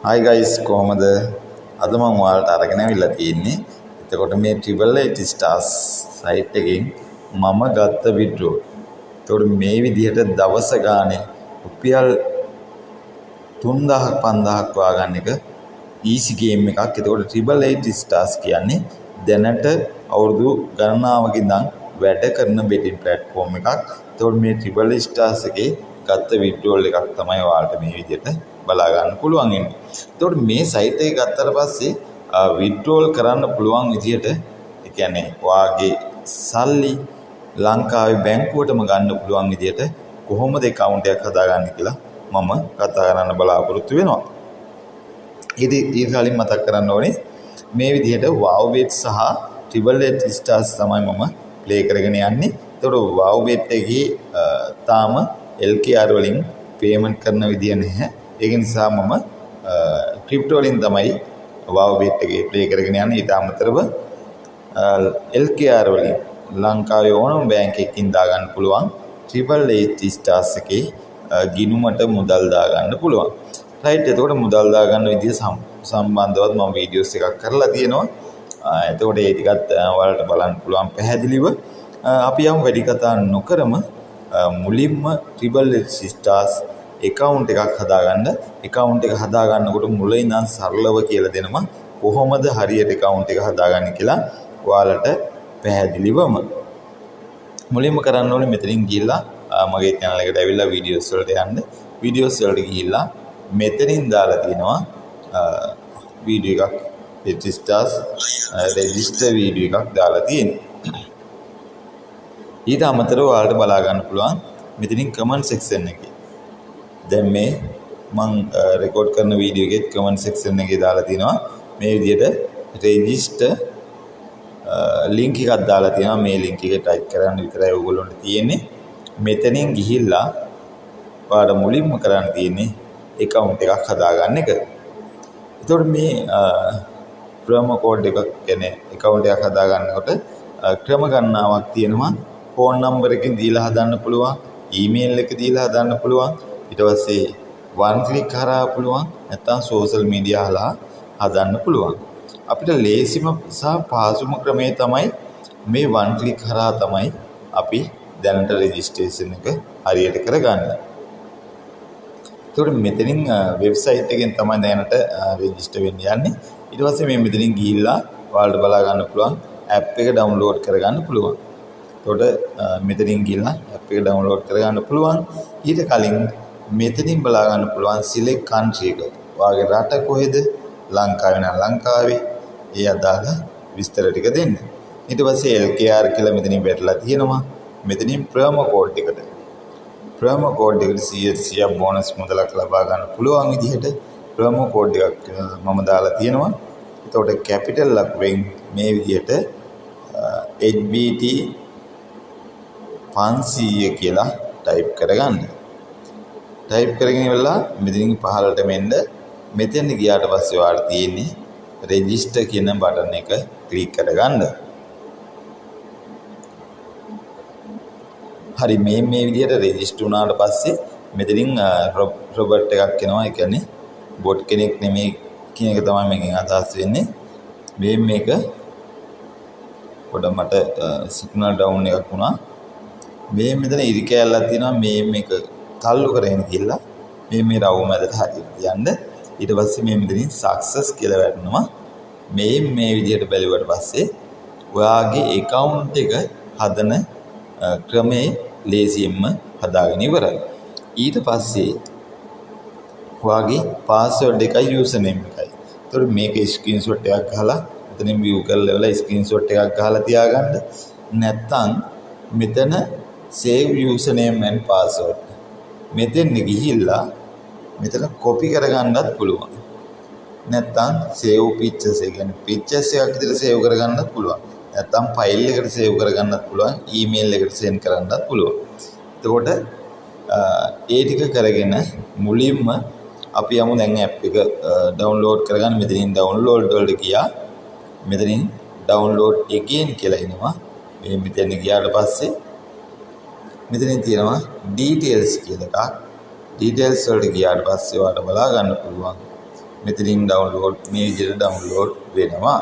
Hi guys, කොහමද? අද මම ඔයාලට අරගෙන අවිල්ලා තියෙන්නේ. එතකොට මේ AAA stars site එකෙන් මම ගත්ත withdraw. එතකොට මේ විදිහට දවස ගානේ රුපියල් 3000ක් 5000ක් වාගන්න එක easy game එකක්. එතකොට AAA stars කියන්නේ දැනට අවුරුදු ගණනාවක ඉඳන් වැඩ කරන betting platform එකක්. එතකොට මේ AAA stars එකේ ගත්ත withdrawal එකක් තමයි ඔයාලට මේ විදිහට බලා ගන්න පුළුවන් ඉන්නේ. එතකොට මේ site එක ගත්තට පස්සේ withdrawal කරන්න පුළුවන් විදිහට ඒ කියන්නේ ඔයාගේ සල්ලි ලංකාවේ බැංකුවටම ගන්න පුළුවන් විදිහට කොහොමද account එකක් හදාගන්නේ කියලා මම කතා කරන්න බලාපොරොත්තු වෙනවා. ඊට කලින් මතක් කරන්න ඕනේ මේ විදිහට WowBet සහ AAA stars තමයි මම play කරගෙන යන්නේ. එතකොට WowBet එකේ තාම LKR වලින් payment කරන විදිය නැහැ. ඒක නිසා මම ක්‍රිප්ටෝ වලින් තමයි WowBet එකේ ප්ලේ කරගෙන යන්නේ. ඊට අමතරව LKR වලින් ලංකාවේ ඕනම බැංක් එකකින් දා ගන්න පුළුවන් AAA stars එකේ ගිණුමට මුදල් දා ගන්න පුළුවන්. රයිට්. එතකොට මුදල් දා ගන්න විදිය සම්බන්ධවත් මම වීඩියෝස් එකක් කරලා තියෙනවා. එතකොට ඒ ටිකත් ඔයාලට බලන්න පුළුවන් පැහැදිලිව. අපි යමු වැඩි කතා නොකරම මුලින්ම AAA stars account එකක් හදාගන්න. account එක හදාගන්නකොට මුල ඉඳන් සරලව කියලා දෙනවා කොහොමද හරියට account එක හදාගන්නේ කියලා ඔයාලට පැහැදිලිවම. මුලින්ම කරන්න ඕනේ මෙතනින් ගිහිල්ලා මගේ channel එකට ඇවිල්ලා videos වලට යන්න. videos වලට ගිහිල්ලා මෙතනින් දාලා තියෙනවා video එකක් stars register video එකක් දාලා තියෙනවා. ඊට අමතරව ඔයාලට බලා ගන්න පුළුවන් මෙතනින් comment section එකේ. දැන් මේ මම රෙකෝඩ් කරන වීඩියෝ එකේ comment section එකේ දාලා තිනවා මේ විදිහට register link එකක් දාලා තිනවා. මේ link එක type කරන්න විතරයි ඔයගොල්ලන්ට තියෙන්නේ. මෙතනින් ගිහිල්ලා ඔයාලට මුලින්ම කරන්න තියෙන්නේ account එකක් හදාගන්න එක. එතකොට මේ promo code එකක් කියන්නේ account එකක් හදාගන්නකොට ක්‍රම ගණනාවක් තියෙනවා. ෆෝන් නම්බර් එකකින් දීලා හදන්න පුළුවන්, ඊමේල් එක දීලා හදන්න පුළුවන්, ඊට පස්සේ one click කරා පුළුවන්, නැත්නම් social media හරහා හදන්න පුළුවන්. අපිට ලේසිම සහ පහසුම ක්‍රමය තමයි මේ one click කරා තමයි අපි දැනට registration එක හරියට කරගන්නේ. ඒකට මෙතනින් වෙබ්සයිට් එකෙන් තමයි දැනට register වෙන්න යන්නේ. ඊට පස්සේ මේ මෙතනින් ගිහිල්ලා ඔයාලට බලා ගන්න පුළුවන් app එක download කරගන්න පුළුවන්. එතකොට මෙතනින් ගිහිල්ලා app එක download කරගන්න පුළුවන්. ඊට කලින් මෙතනින් බලා ගන්න පුළුවන් select country එක. ඔයාගේ රට කොහෙද? ලංකාවේ නම් ලංකාවේ ඒ අදාළ විස්තර ටික දෙන්න. ඊට පස්සේ LKR කියලා මෙතනින් වැටලා තියෙනවා. මෙතනින් promo code එකට. promo code එකට 100% බෝනස් මුදලක් ලබා ගන්න පුළුවන් විදිහට promo code එකක් මම දාලා තියෙනවා. එතකොට capital ලකුවෙන් මේ විදිහට HBT 500 කියලා ටයිප් කරගන්න. ටයිප් කරගෙන ඉවරලා මෙතනින් පහළට මෙන්න මෙතෙන් ගියාට පස්සේ ඔයාලට තියෙන්නේ රෙජිස්ටර් කියන බටන් එක ක්ලික් කරගන්න. හරි. මේ විදිහට රෙජිස්ටර් වුණාට පස්සේ මෙතනින් රොබර්ට් එකක් එනවා. ඒ කියන්නේ බොට් කෙනෙක් නෙමෙයි කියන එක තමයි මේකෙන් අදහස් වෙන්නේ. මේක පොඩ මට සිග්නල් ඩවුන් එකක් වුණා. මෙතන ඉරි කැලලක් තියෙනවා. මේක තල්ලු කරගෙන ගිහලා මේ රවුම මැදට හරියට යන්න. ඊට පස්සේ මෙතනින් සක්සස් කියලා වැටෙනවා. මේ විදිහට බැලුවට පස්සේ ඔයාගේ account එක හදන ක්‍රමේ ලේසියෙන්ම හදාගෙන ඉවරයි. ඊට පස්සේ ඔයාගේ password එකයි username එකයි. ඒතකොට මේක screenshot එකක් ගහලා මෙතනින් view කරලා ඉවරලා screenshot එකක් ගහලා තියාගන්න. නැත්නම් මෙතන save username and password මෙතෙන් ගිහිල්ලා මෙතන copy කරගන්නත් පුළුවන්. නැත්නම් save pictures ඒ කියන්නේ pictures එකක් විතර save කරගන්නත් පුළුවන්. නැත්නම් file එකට save කරගන්නත් පුළුවන්. email එකට send කරන්නත් පුළුවන්. එතකොට ඒ ටික කරගෙන මුලින්ම අපි යමු දැන් app එක download කරගන්න. මෙතනින් download වලට ගියා. මෙතනින් download again කියලා එනවා. මෙතන ගියාට පස්සේ මෙතනින් තියෙනවා details කියලා එකක්. details වලට ගියාට පස්සේ ඔයාලට බලා ගන්න පුළුවන් මෙතනින් ඩවුන්ලෝඩ් මේ විදිහට ඩවුන්ලෝඩ් වෙනවා.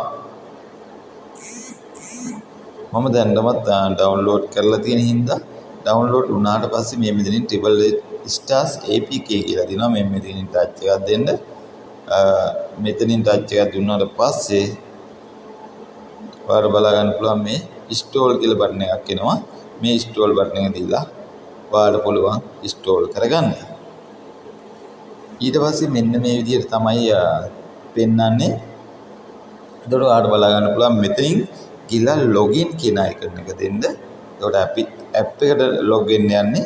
මම දැන්ටමත් ඩවුන්ලෝඩ් කරලා තියෙන හින්දා ඩවුන්ලෝඩ් වුණාට පස්සේ මේ මෙතනින් stars apk කියලා දෙනවා. මේ මෙතනින් ටච් එකක් දෙන්න. මෙතනින් ටච් එකක් දුන්නාට පස්සේ ඔයාලට බලා ගන්න පුළුවන් මේ install කියලා බටන් එකක් එනවා. මේ install බටන් එක දීලා ඔයාලට පුළුවන් install කරගන්න. ඊට පස්සේ මෙන්න මේ විදිහට තමයි පෙන්වන්නේ. එතකොට ඔයාලට බලා ගන්න පුළුවන් මෙතනින් ගිහලා login කියන icon එක දෙන්න. එතකොට app එකට log වෙන්න යන්නේ.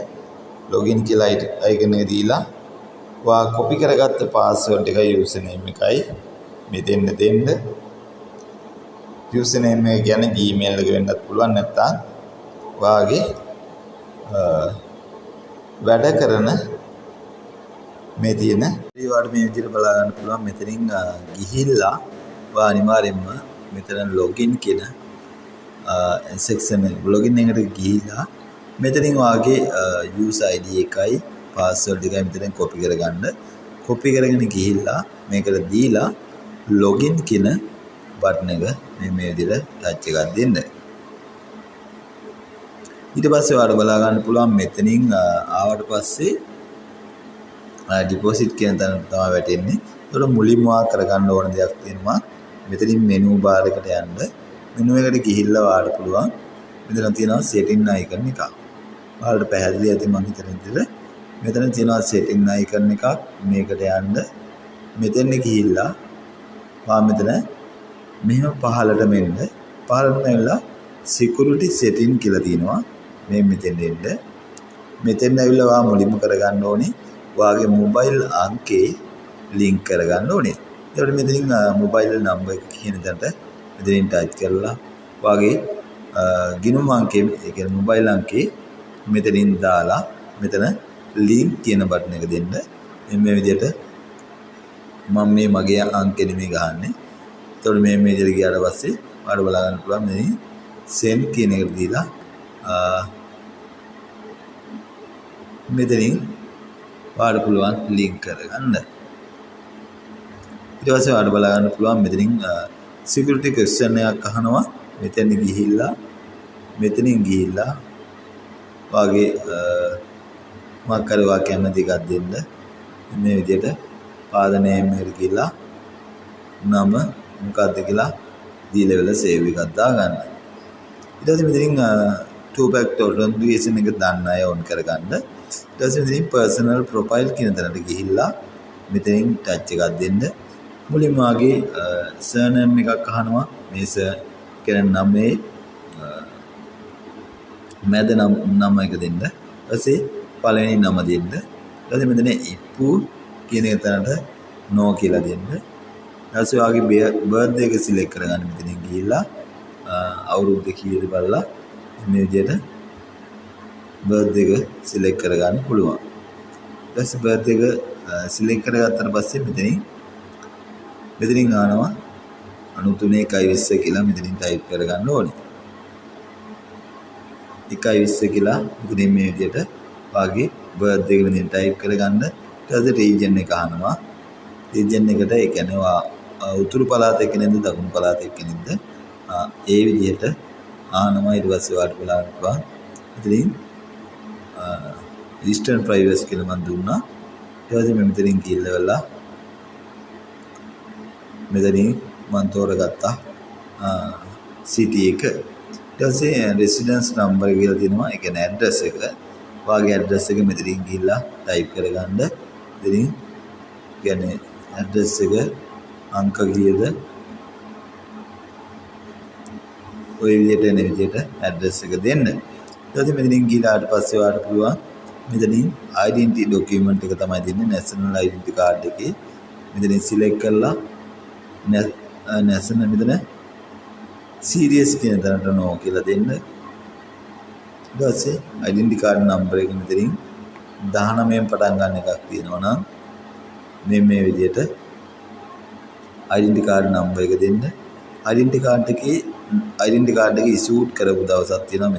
login කියලා icon එක දීලා ඔයා copy කරගත්ත password එකයි username එකයි මෙතෙන් දෙන්න. username එක කියන්නේ Gmail එක වෙන්නත් පුළුවන්, නැත්නම් ඔයාගේ වැඩ කරන මේ තියෙන ඊවාට මේ විදිහට බලා ගන්න පුළුවන්. මෙතනින් ගිහිල්ලා ඔයා අනිවාර්යයෙන්ම මෙතන login කියන section එක login එකට ගිහිල්ලා මෙතනින් ඔයාගේ user ID එකයි password එකයි මෙතෙන් copy කරගන්න. copy කරගෙන ගිහිල්ලා මේකට දීලා login කියන බටන් එක මේ විදිහට ටච් එකක් දෙන්න. ඊට පස්සේ ඔයාලට බලා ගන්න පුළුවන් මෙතනින් ආවට පස්සේ ඩිපොසිට් කියන තැනට තමයි වැටෙන්නේ. ඒකට මුලින්ම කරගන්න ඕන දෙයක් තියෙනවා. මෙතනින් මෙනු බාර් එකට යන්න. මෙනු එකට ගිහිල්ලා ඔයාලට පුළුවන් මෙතන තියෙනවා setting icon එකක්. ඔයාලට පැහැදිලි ඇති මම හිතන විදිහට. මෙතන තියෙනවා setting icon එකක්. මේකට යන්න. මෙතෙන් ගිහිල්ලා ඔයා මෙතන මෙහෙම පහළට මෙන්න. පහළට මෙල්ලා security setting කියලා තියෙනවා. මේ මෙතෙන් එන්න. මෙතෙන් ඇවිල්ලා ඔයා මුලින්ම කරගන්න ඕනේ ඔයාගේ මොබයිල් අංකේ ලින්ක් කරගන්න ඕනේ. ඒකට මෙතනින් මොබයිල් නම්බර් එක කියන තැනට මෙතනින් ටයිප් කරලා ඔයාගේ ගිණුම් අංකේ ඒ කියන්නේ මොබයිල් අංකේ මෙතනින් දාලා මෙතන ලින්ක් කියන බටන් එක දෙන්න. මේ විදිහට මම මේ මගේ අංකෙ නෙමෙයි ගහන්නේ. ඒතකොට මේ විදිහට ගියාට පස්සේ ඔයාලට බලා ගන්න පුළුවන් මෙතනින් send කියන එකට දීලා මෙතනින් ඔයාලට පුළුවන් ලින්ක් කරගන්න. ඊට පස්සේ ඔයාලට බලා ගන්න පුළුවන් මෙතනින් security question එකක් අහනවා. මෙතනින් ගිහිල්ලා ඔයාගේ මොකක් හරි ඔයා කැමති එකක් දෙන්න. මේ විදිහට පාද නේම් එකට ගිහිල්ලා නම මොකක්ද කියලා දීලා වෙලා සේව් එකක් දාගන්න. ඊට පස්සේ මෙතනින් two factor authentication එක දාන්න අය on කරගන්න. ඊට පස්සේ මෙතනින් personal profile කියන තැනට ගිහිල්ලා මෙතනින් ටච් එකක් දෙන්න. මුලින්ම ආගේ surname එකක් අහනවා. මේ කියන නමේ මැද නම එක දෙන්න. ඊට පස්සේ පළවෙනි නම දෙන්න. ඊට පස්සේ මෙතන ඉප්පු කියන තැනට no කියලා දෙන්න. ඊට පස්සේ ආගේ birthday එක select කරගන්න. මෙතනින් ගිහිල්ලා අවුරුද්ද කීයද බලලා මේ විදිහට birthday එක select කරගන්න පුළුවන්. ඊට පස්සේ birthday එක select කරගත්තාට පස්සේ මෙතනින් ආනවා 93.120 කියලා මෙතනින් type කරගන්න ඕනේ. 1.20 කියලා මෙතනින් මේ විදිහට වාගේ birthday එක මෙතනින් type කරගන්න. ඊට පස්සේ region එක අහනවා. region එකට ඒ කියන්නේ උතුරු පළාතේ කෙනෙක්ද දකුණු පළාතේ කෙනෙක්ද ඒ විදිහට ආනවා. ඊට පස්සේ ඔයාලට බලන්න පුළුවන් මෙතනින් Eastern Privacy කියලා මම දුන්නා. ඊට පස්සේ මම මෙතනින් ගිහිල්ලා මෙතනින් මම තෝරගත්තා city එක. ඊට පස්සේ residence number කියලා තියෙනවා. ඒ කියන්නේ address එක. ඔයාගේ address එක මෙතනින් ගිහිල්ලා type කරගන්න. මෙතනින් කියන්නේ address එක අංක කීයද ඔය විදිහට එන විදිහට address එක දෙන්න. ඊට පස්සේ මෙතනින් ගිහලාට පස්සේ ඔයාලට පුළුවන් මෙතනින් identity document එක තමයි දෙන්නේ. national identity card එකේ මෙතනින් select කරලා national මෙතන serious කියන තැනට no කියලා දෙන්න. ඊට පස්සේ identity card number එක මෙතනින් 19න් පටන් ගන්න එකක් තියෙනවා නම් මේ විදිහට identity card number එක දෙන්න. identity card එකේ issued කරපු දවසක් තියෙනවා.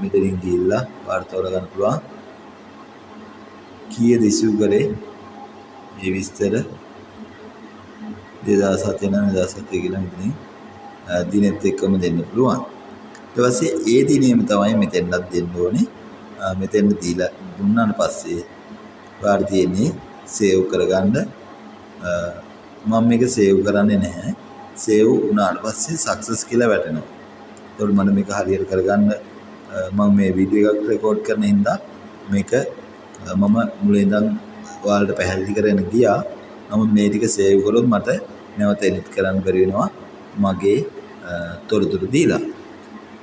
මෙතනින් ගිහිල්ලා වාර්තා තෝරගන්න පුළුවන් කීයද issue කරේ මේ විස්තර 2007 නම් 2007 කියලා මෙතනින් දිනෙත් එක්කම දෙන්න පුළුවන්. ඊට පස්සේ ඒ දිනේම තමයි මෙතෙන්වත් දෙන්න ඕනේ. මෙතෙන් දීලා දුන්නාට පස්සේ ඔයාලට තියෙන්නේ සේව් කරගන්න. මම මේක සේව් කරන්නේ නැහැ. සේව් වුණාට පස්සේ සක්සස් කියලා වැටෙනවා. ඒතකොට මම මේක හරියට කරගන්න මම මේ වීඩියෝ එකක් රෙකෝඩ් කරන හින්දා මේක මම මුලින් ඉඳන් ඔයාලට පැහැදිලි කරගෙන ගියා. නමුත් මේ ටික සේව් කරොත් මට නැවත එඩිට් කරන්න බැරි වෙනවා මගේ තොරතුරු දීලා.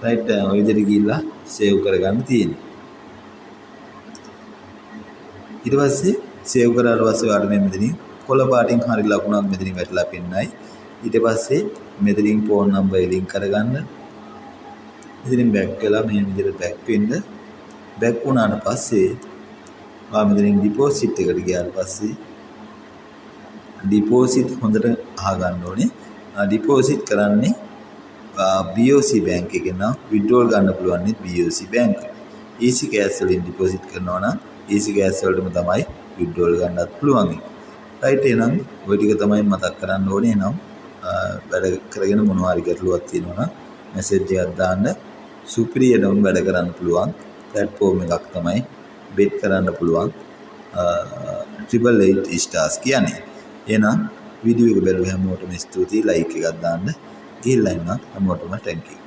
රයිට් ඔය විදිහට ගිහිල්ලා සේව් කරගන්න තියෙනවා. ඊට පස්සේ සේව් කරාට පස්සේ ඔයාලට මේ මෙතනින් කොළ පාටින් හරි ලකුණක් මෙතනින් වැටලා පෙන්නයි. ඊට පස්සේ මෙතනින් ෆෝන් නම්බර් ලින්ක් කරගන්න. ඉතින් බෑක් වෙලා මේ විදිහට බෑක් වෙන්න. බෑක් වුණාට පස්සේ ඔයා මෙතනින් ඩිපොසිට් එකට ගියාට පස්සේ ඩිපොසිට් හොඳට අහගන්න ඕනේ. ඩිපොසිට් කරන්නේ BOC බැංක් එකෙන් නම් විඩ්‍රෝල් ගන්න පුළුවන් නේ BOC බැංක්. easy cash වලින් ඩිපොසිට් කරනවා නම් easy cash වලටම තමයි විඩ්‍රෝල් ගන්නත් පුළුවන්. රයිට් එහෙනම් ඔය ටික තමයි මතක් කරන්න ඕනේ. නම් වැඩ කරගෙන මොනවා හරි ගැටලුවක් තියෙනවා නම් මැසේජ් එකක් දාන්න. සුපිරිය ඩවුන් වැඩ කරන්න පුළුවන් platform එකක් තමයි bet කරන්න පුළුවන් 888 stars කියන්නේ. එහෙනම් වීඩියෝ එක බැලුව හැමෝටම ස්තුතියි. ලයික් එකක් දාන්න. ගිහිල්ලා ඉන්න හැමෝටම thank you.